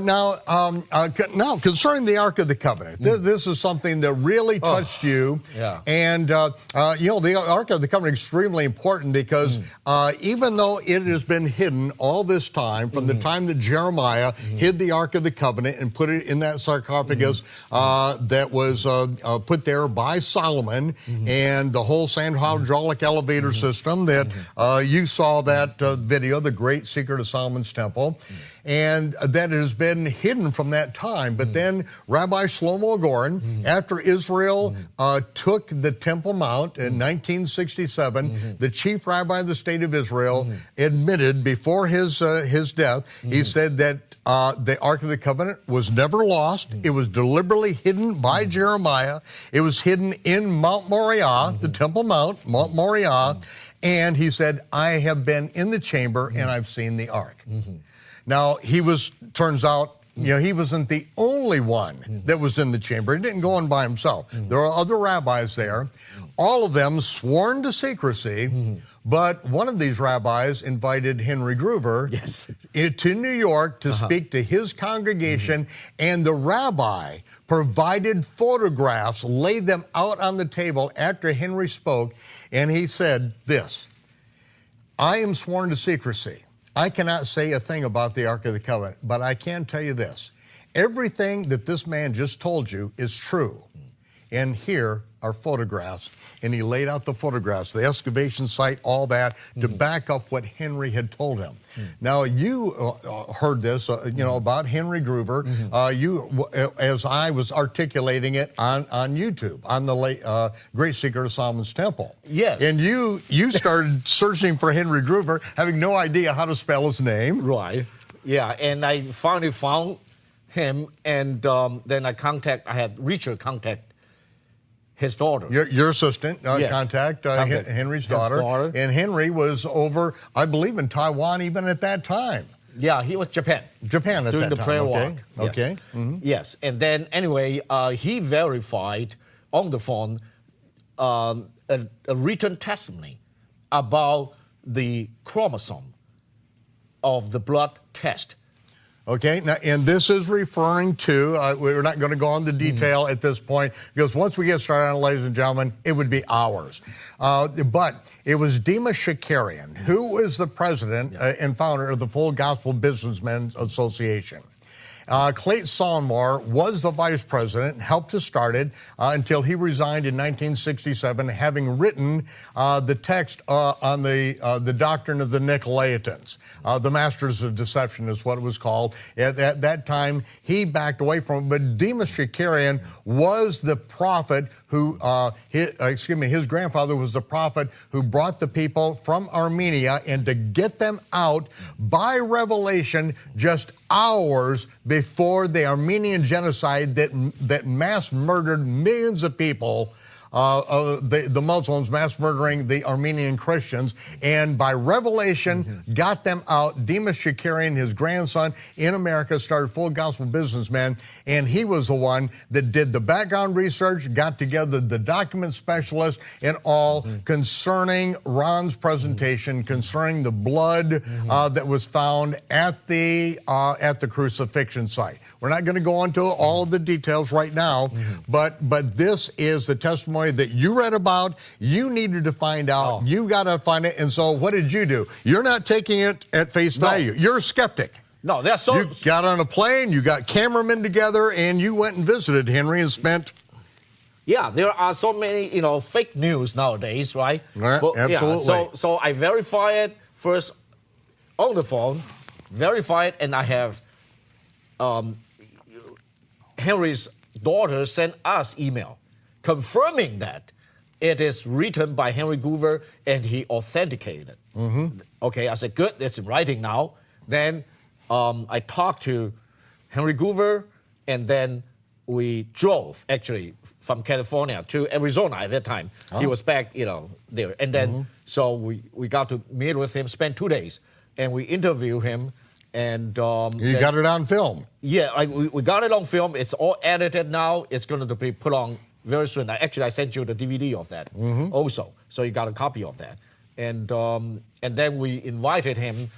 Now, concerning the Ark of the Covenant, this is something that really touched you. Yeah. And, the Ark of the Covenant is extremely important because even though it has been hidden all this time, from the time that Jeremiah hid the Ark of the Covenant and put it in that sarcophagus that was put there by Solomon, and the whole sand hydraulic elevator system that you saw that video, The Great Secret of Solomon's Temple, and that it has been hidden from that time. But then Rabbi Shlomo Goren, after Israel took the Temple Mount in 1967, the chief rabbi of the state of Israel admitted before his death, he said that the Ark of the Covenant was never lost. It was deliberately hidden by Jeremiah. It was hidden in Mount Moriah, the Temple Mount, Mount Moriah. And he said, I have been in the chamber and I've seen the Ark. Now, turns out, he wasn't the only one that was in the chamber. He didn't go in by himself. There are other rabbis there, all of them sworn to secrecy, but one of these rabbis invited Henry Groover to New York to speak to his congregation, and the rabbi provided photographs, laid them out on the table after Henry spoke, and he said this, I am sworn to secrecy. I cannot say a thing about the Ark of the Covenant, but I can tell you this. Everything that this man just told you is true. And here are photographs. And he laid out the photographs, the excavation site, all that, to back up what Henry had told him. Now, you heard this, about Henry Groover. As I was articulating it on YouTube, on the Great Secret of Solomon's Temple. Yes. And you started searching for Henry Groover, having no idea how to spell his name. Right. Yeah, and I finally found him, and then I had Richard contact his daughter. Your assistant contact Henry's daughter. And Henry was over, I believe, in Taiwan even at that time. Yeah, he was Japan at that time. During the prayer walk. Okay. Yes. Yes, and then anyway, he verified on the phone a written testimony about the chromosome of the blood test. Okay, now, and this is referring to, we're not going to go on the detail at this point, because once we get started on it, ladies and gentlemen, it would be hours. But it was Dima Shakarian, who is the president and founder of the Full Gospel Businessmen Association. Clayton Solomar was the vice president, helped to start it until he resigned in 1967, having written the text on the doctrine of the Nicolaitans. The Masters of Deception is what it was called. At that time, he backed away from it, but Dima Shakarian was the prophet who, his grandfather was the prophet who brought the people from Armenia, and to get them out by revelation just hours before the Armenian genocide that mass murdered millions of people, the Muslims mass murdering the Armenian Christians, and by revelation got them out. Dima Shakarian, his grandson in America, started Full Gospel Businessmen, and he was the one that did the background research, got together the document specialist and all concerning Ron's presentation, concerning the blood that was found at the crucifixion site. We're not going to go into all of the details right now, but this is the testimony that you read about. You needed to find out. You got to find it. And so what did you do? You're not taking it at face value. You're a skeptic. No, that's so. You got on a plane, you got cameramen together, and you went and visited Henry and spent. Yeah, there are so many, fake news nowadays, right? Absolutely. Yeah, so I verified it first on the phone, verified, and I have Henry's daughter sent us email confirming that it is written by Henry Groover and he authenticated it. Okay, I said, good, it's in writing now. Then I talked to Henry Groover, and then we drove, actually, from California to Arizona at that time. He was back, there. And then, so we got to meet with him, spent 2 days, and we interviewed him. And you got it on film. Yeah, we got it on film. It's all edited now. It's going to be put on very soon. Actually, I sent you the DVD of that also, so you got a copy of that. And then we invited him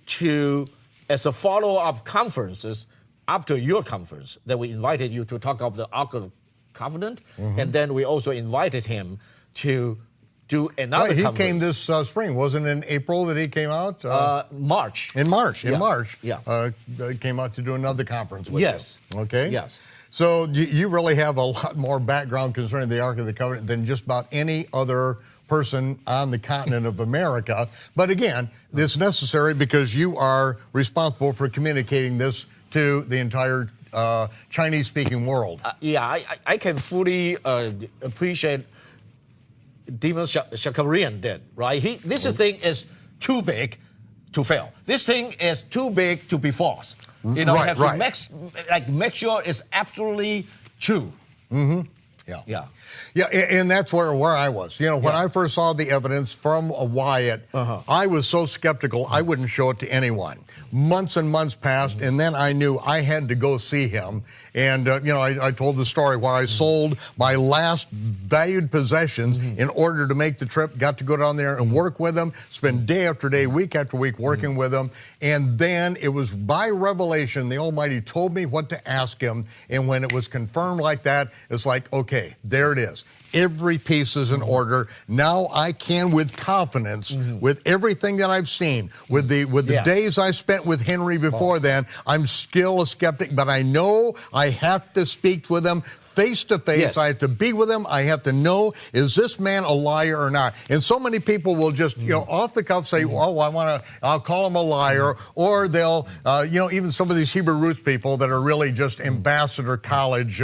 to as a follow-up conferences after your conference, that we invited you to talk about the Ark of Covenant, and then we also invited him to do another He conference. came this spring. Wasn't it in April that he came out? March. In March. Yeah. He came out to do another conference with Yes. you. Okay. Yes. So you really have a lot more background concerning the Ark of the Covenant than just about any other person on the continent of America. But again, it's necessary because you are responsible for communicating this to the entire Chinese-speaking world. I can fully appreciate Demon Shakarian did, right? This thing is too big to fail. This thing is too big to be false. You know, you have to make sure it's absolutely true. Yeah, and that's where I was. You know, when I first saw the evidence from Wyatt, I was so skeptical I wouldn't show it to anyone. Months and months passed, and then I knew I had to go see him. And, you know, I told the story where I sold my last valued possessions in order to make the trip, got to go down there and work with him, spend day after day, week after week working with him. And then it was by revelation, the Almighty told me what to ask him. And when it was confirmed like that, it's like, okay, there it is. Every piece is in order. Now I can, with confidence, with everything that I've seen, with the days I spent with Henry before then, I'm still a skeptic, but I know I have to speak with him face to face. I have to be with him. I have to know, is this man a liar or not? And so many people will just, you know, off the cuff say, oh, I'll call him a liar. Or they'll, you know, even some of these Hebrew roots people that are really just ambassador college,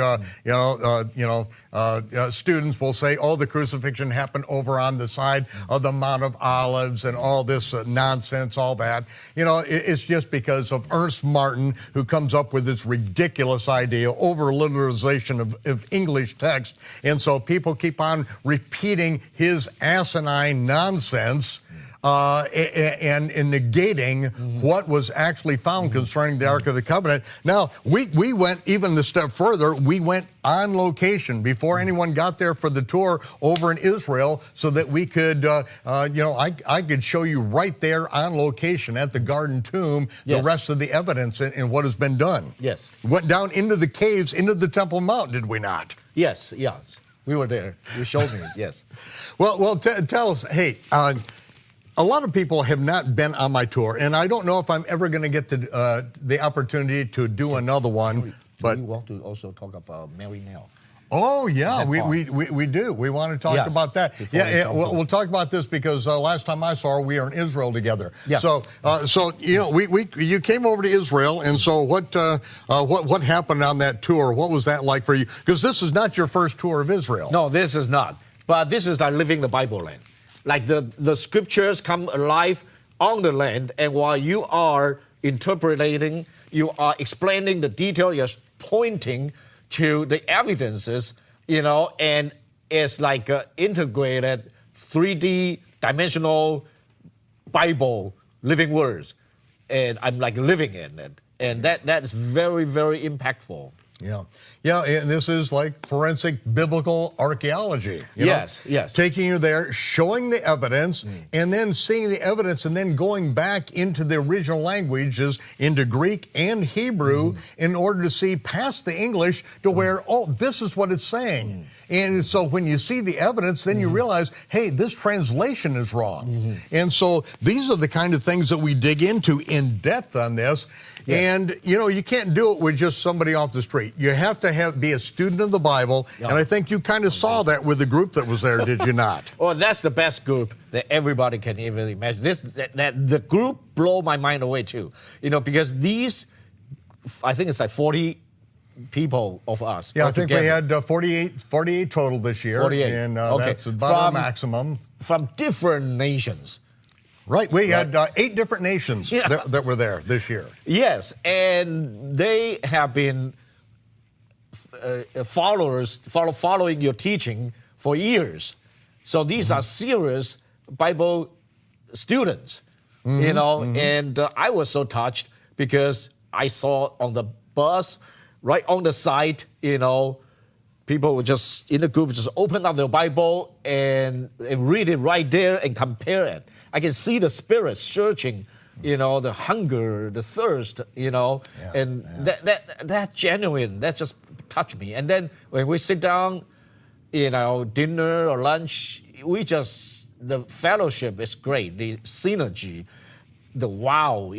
students will say, oh, the crucifixion happened over on the side of the Mount of Olives and all this nonsense, all that. You know, it's just because of Ernst Martin, who comes up with this ridiculous idea, over-literalization of English text. And so people keep on repeating his asinine nonsense and negating what was actually found concerning the Ark of the Covenant. Now, we went even a step further. We went on location before anyone got there for the tour over in Israel so that we could, I could show you right there on location at the Garden Tomb the rest of the evidence and what has been done. Yes. We went down into the caves, into the Temple Mount, did we not? Yes. We were there. You showed me, yes. Well, tell us, hey, a lot of people have not been on my tour, and I don't know if I'm ever going to get the opportunity to do another one. But we want to also talk about Mary Nell. Oh, yeah, we do. We want to talk about that. We'll talk about this because last time I saw her, we were in Israel together. Yeah. So you know, you came over to Israel, and so what happened on that tour? What was that like for you? Because this is not your first tour of Israel. No, this is not. But this is like living the Bible land. Like the scriptures come alive on the land, and while you are interpreting, you are explaining the detail, you're pointing to the evidences, you know, and it's like an integrated 3D dimensional Bible, living words. And I'm like living in it. And that is very, very impactful. Yeah, and this is like forensic biblical archaeology. Yes. Taking you there, showing the evidence, and then seeing the evidence, and then going back into the original languages, into Greek and Hebrew, in order to see past the English to where, oh, this is what it's saying. And so when you see the evidence, then you realize, hey, this translation is wrong. And so these are the kind of things that we dig into in depth on this. And, you know, you can't do it with just somebody off the street. You have to be a student of the Bible, and I think you kind of saw that with the group that was there, did you not? Well, that's the best group that everybody can even imagine. The group blew my mind away, too. You know, because these, I think it's like 40 people of us. Yeah, I think we had 48 total this year. 48. And that's about our maximum. From different nations. Right, we had 8 different nations that were there this year. Yes, and they have been following your teaching for years. So these are serious Bible students, you know, and I was so touched because I saw on the bus, right on the side, you know, people would just, in the group, just open up their Bible and read it right there and compare it. I can see the Spirit searching the hunger, the thirst, and that genuine, that just touched me. And then when we sit down, dinner or lunch, the fellowship is great, the synergy, the wow,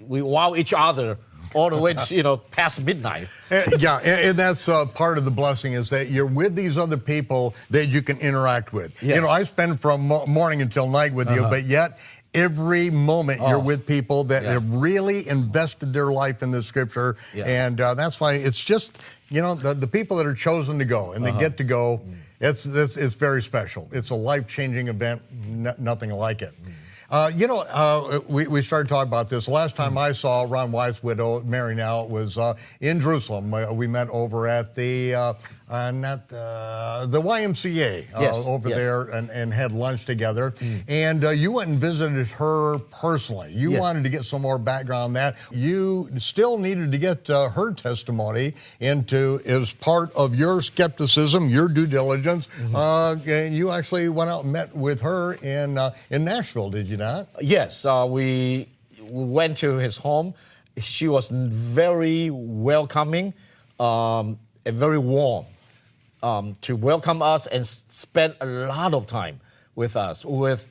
we wow each other all the way, past midnight. And that's part of the blessing, is that you're with these other people that you can interact with. Yes. I spend from morning until night with you, but yet every moment you're with people that have really invested their life in the Scripture, and that's why it's just, the people that are chosen to go and they get to go, it's very special. It's a life-changing event, nothing like it. We started talking about this. The last time I saw Ron Wyatt's widow, Mary now, was in Jerusalem. We met over at the YMCA over there and had lunch together. And you went and visited her personally. You wanted to get some more background on that. You still needed to get her testimony as part of your skepticism, your due diligence. And you actually went out and met with her in Nashville, did you not? Yes, we went to his home. She was very welcoming and very warm to welcome us and spend a lot of time with us, with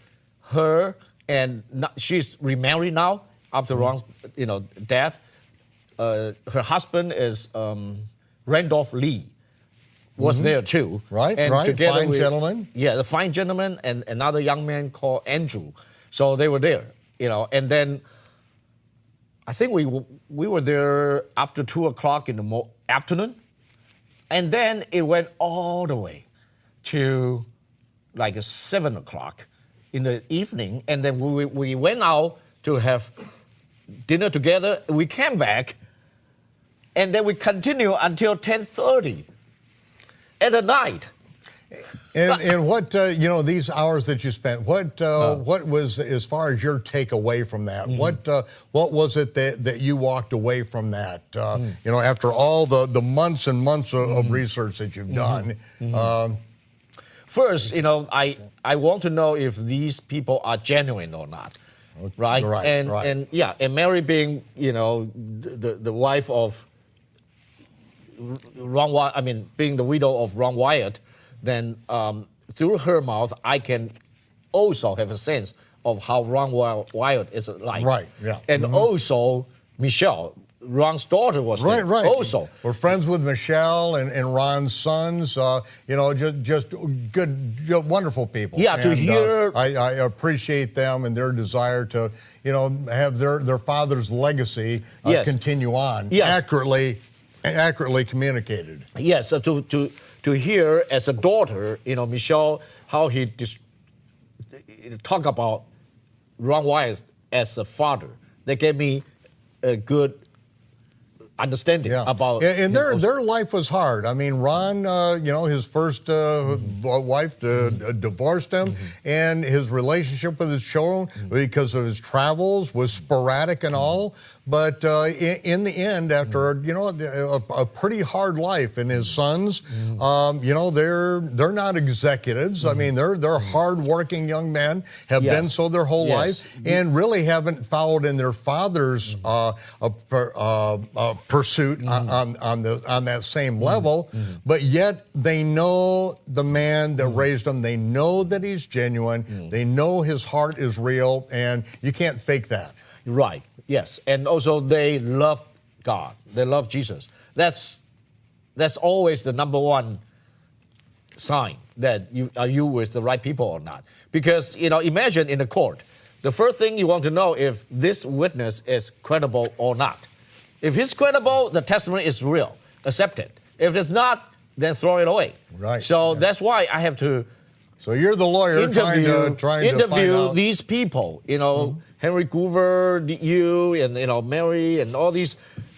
her. And she's remarried now after Ron's death. Her husband is Randolph Lee. Was there too. Right, and right, fine gentleman. Yeah, the fine gentleman and another young man called Andrew. So they were there, and then I think we were there after 2 o'clock in the afternoon, and then it went all the way to like 7 o'clock in the evening, and then we went out to have dinner together. We came back, and then we continued until 10:30 at the night. And what, these hours that you spent, what was, as far as your takeaway from that, what was it that you walked away from that, after all the months and months of research that you've done? First, I want to know if these people are genuine or not, right? And Mary being, the wife of Ron Wyatt, being the widow of Ron Wyatt, then through her mouth, I can also have a sense of how Ron Wyatt is like. Right, yeah. And also, Michelle, Ron's daughter, was there. Right. Also. We're friends with Michelle and Ron's sons, just good, wonderful people. Yeah, to hear... I appreciate them and their desire to, have their father's legacy continue on, accurately communicated. Yes, so to hear as a daughter, Michelle, how he talk about Ron Wyatt as a father, that gave me a good understanding about. And their life was hard. Ron, his first wife divorced him, and his relationship with his children, because of his travels, was sporadic and all. But in the end, after a pretty hard life, and his sons, they're not executives. They're hardworking young men, have been so their whole life, and really haven't followed in their father's pursuit on that same level. But yet they know the man that raised them. They know that he's genuine. They know his heart is real, and you can't fake that. Right. Yes, and also they love God. They love Jesus. That's always the number one sign that you with the right people or not. Because imagine in the court, the first thing you want to know if this witness is credible or not. If he's credible, the testimony is real. Accept it. If it's not, then throw it away. Right. So that's why I have to. So you're the lawyer trying to find out. These people. Henry Goover, you, and Mary, and all these.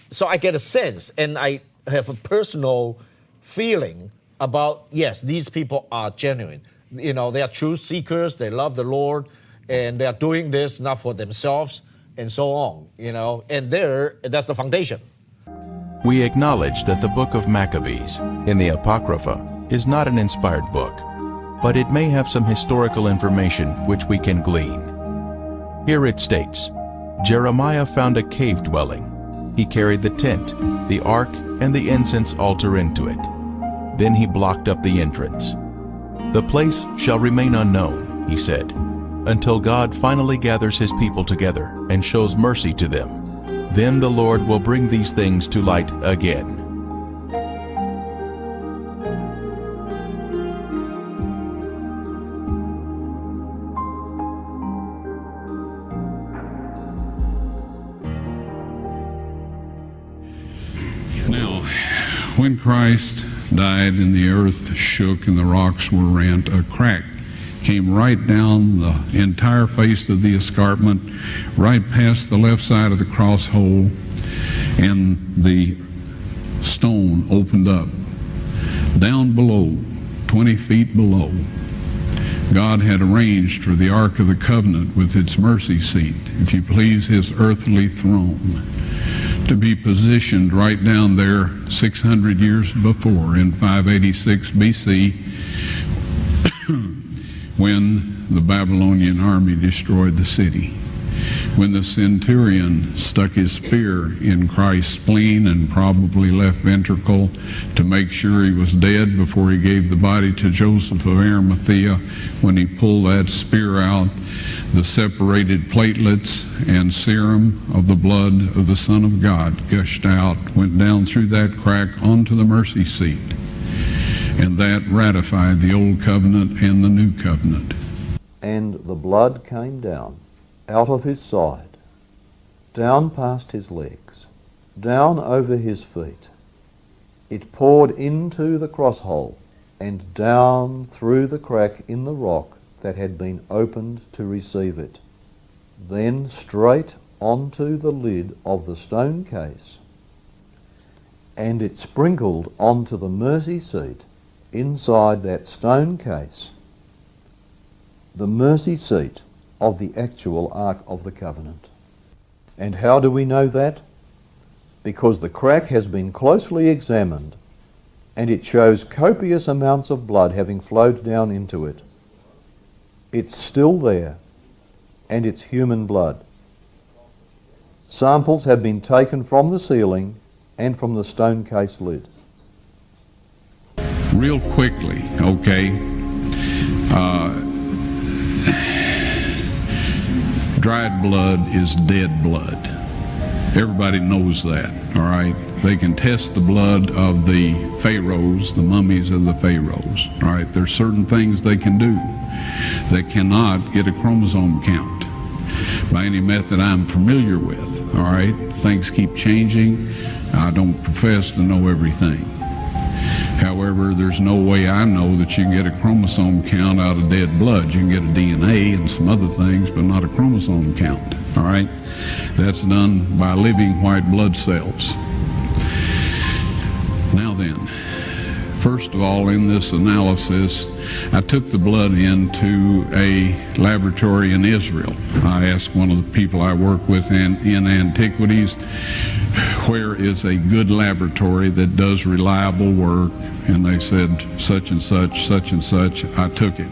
So I get a sense, and I have a personal feeling about, yes, these people are genuine. They are truth seekers, they love the Lord, and they are doing this not for themselves, and so on, and that's the foundation. We acknowledge that the book of Maccabees, in the Apocrypha, is not an inspired book, but it may have some historical information which we can glean. Here it states, Jeremiah found a cave dwelling. He carried the tent, the ark, and the incense altar into it. Then he blocked up the entrance. "The place shall remain unknown," he said, "until God finally gathers his people together and shows mercy to them. Then the Lord will bring these things to light again." Now, when Christ died and the earth shook and the rocks were rent, a crack came right down the entire face of the escarpment, right past the left side of the cross hole, and the stone opened up. Down below, 20 feet below, God had arranged for the Ark of the Covenant with its mercy seat, if you please, his earthly throne, to be positioned right down there 600 years before, in 586 BC, when the Babylonian army destroyed the city. When the centurion stuck his spear in Christ's spleen and probably left ventricle to make sure he was dead before he gave the body to Joseph of Arimathea, when he pulled that spear out, the separated platelets and serum of the blood of the Son of God gushed out, went down through that crack onto the mercy seat. And that ratified the old covenant and the new covenant. And the blood came down out of his side, down past his legs, down over his feet. It poured into the cross hole and down through the crack in the rock that had been opened to receive it, then straight onto the lid of the stone case, and it sprinkled onto the mercy seat inside that stone case, the mercy seat of the actual Ark of the Covenant. And how do we know that? Because the crack has been closely examined and it shows copious amounts of blood having flowed down into it. It's still there, and it's human blood. Samples have been taken from the ceiling and from the stone case lid. Real quickly, okay, dried blood is dead blood. Everybody knows that, all right? They can test the blood of the pharaohs, the mummies of the pharaohs, all right? There's certain things they can do. They cannot get a chromosome count by any method I'm familiar with, all right? Things keep changing. I don't profess to know everything. However, there's no way I know that you can get a chromosome count out of dead blood. You can get a DNA and some other things, but not a chromosome count, all right? That's done by living white blood cells. Now then, first of all, in this analysis, I took the blood into a laboratory in Israel. I asked one of the people I work with in antiquities, where is a good laboratory that does reliable work? And they said, such and such, such and such. I took it.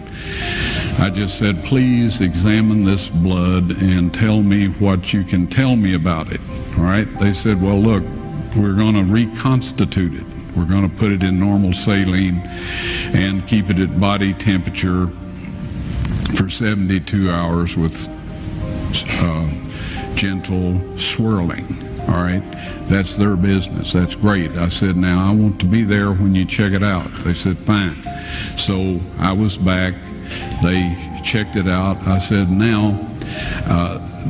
I just said, please examine this blood and tell me what you can tell me about it. All right? They said, well, look, we're going to reconstitute it. We're going to put it in normal saline and keep it at body temperature for 72 hours with gentle swirling. All right, that's their business. That's great. I said, now I want to be there when you check it out. They said, fine. So I was back. They checked it out. I said, now,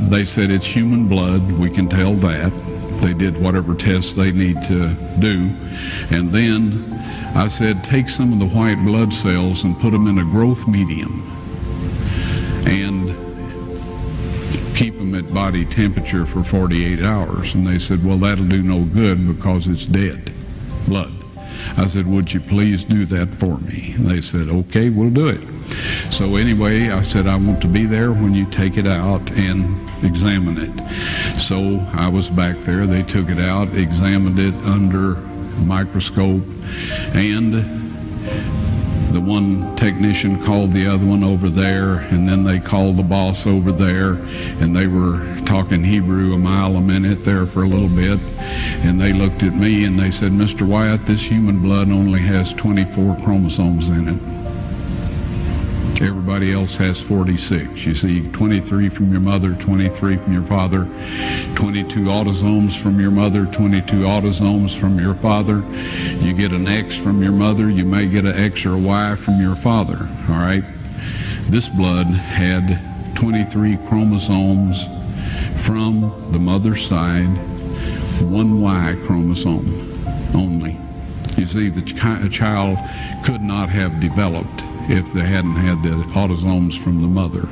they said it's human blood. We can tell that. They did whatever tests they need to do. And then I said, take some of the white blood cells and put them in a growth medium and keep them at body temperature for 48 hours. And they said, well, that'll do no good because it's dead blood. I said, would you please do that for me? And they said, okay, we'll do it. So anyway, I said, I want to be there when you take it out and examine it. So I was back there. They took it out, examined it under a microscope, and the one technician called the other one over there, and then they called the boss over there, and they were talking Hebrew a mile a minute there for a little bit, and they looked at me and they said, "Mr. Wyatt, this human blood only has 24 chromosomes in it. Everybody else has 46. You see, 23 from your mother, 23 from your father, 22 autosomes from your mother, 22 autosomes from your father. You get an X from your mother, you may get an X or a Y from your father, all right? This blood had 23 chromosomes from the mother's side, one Y chromosome only. You see, the child could not have developed if they hadn't had the autosomes from the mother.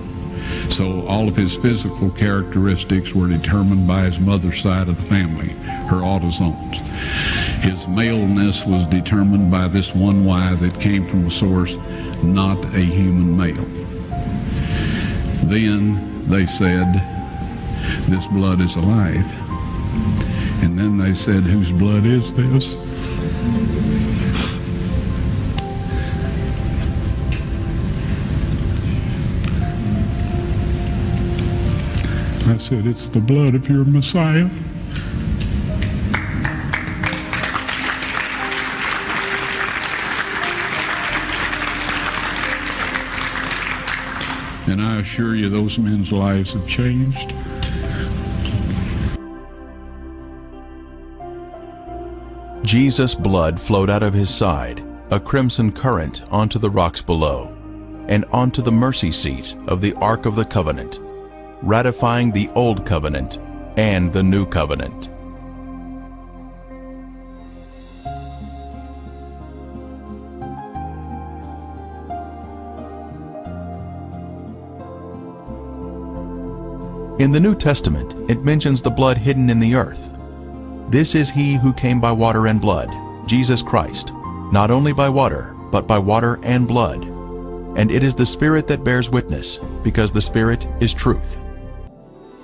So all of his physical characteristics were determined by his mother's side of the family, her autosomes. His maleness was determined by this one Y that came from a source, not a human male. Then they said, "This blood is alive." And then they said, "Whose blood is this?" I said, "It's the blood of your Messiah." And I assure you, those men's lives have changed. Jesus' blood flowed out of his side, a crimson current, onto the rocks below, and onto the mercy seat of the Ark of the Covenant, ratifying the Old Covenant and the New Covenant. In the New Testament, it mentions the blood hidden in the earth. This is he who came by water and blood, Jesus Christ, not only by water, but by water and blood. And it is the Spirit that bears witness, because the Spirit is truth.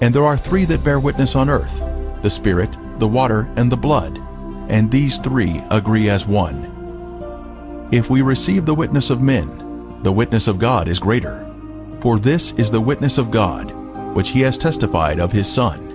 And there are three that bear witness on earth, the Spirit, the water, and the blood, and these three agree as one. If we receive the witness of men, the witness of God is greater. For this is the witness of God, which he has testified of his Son.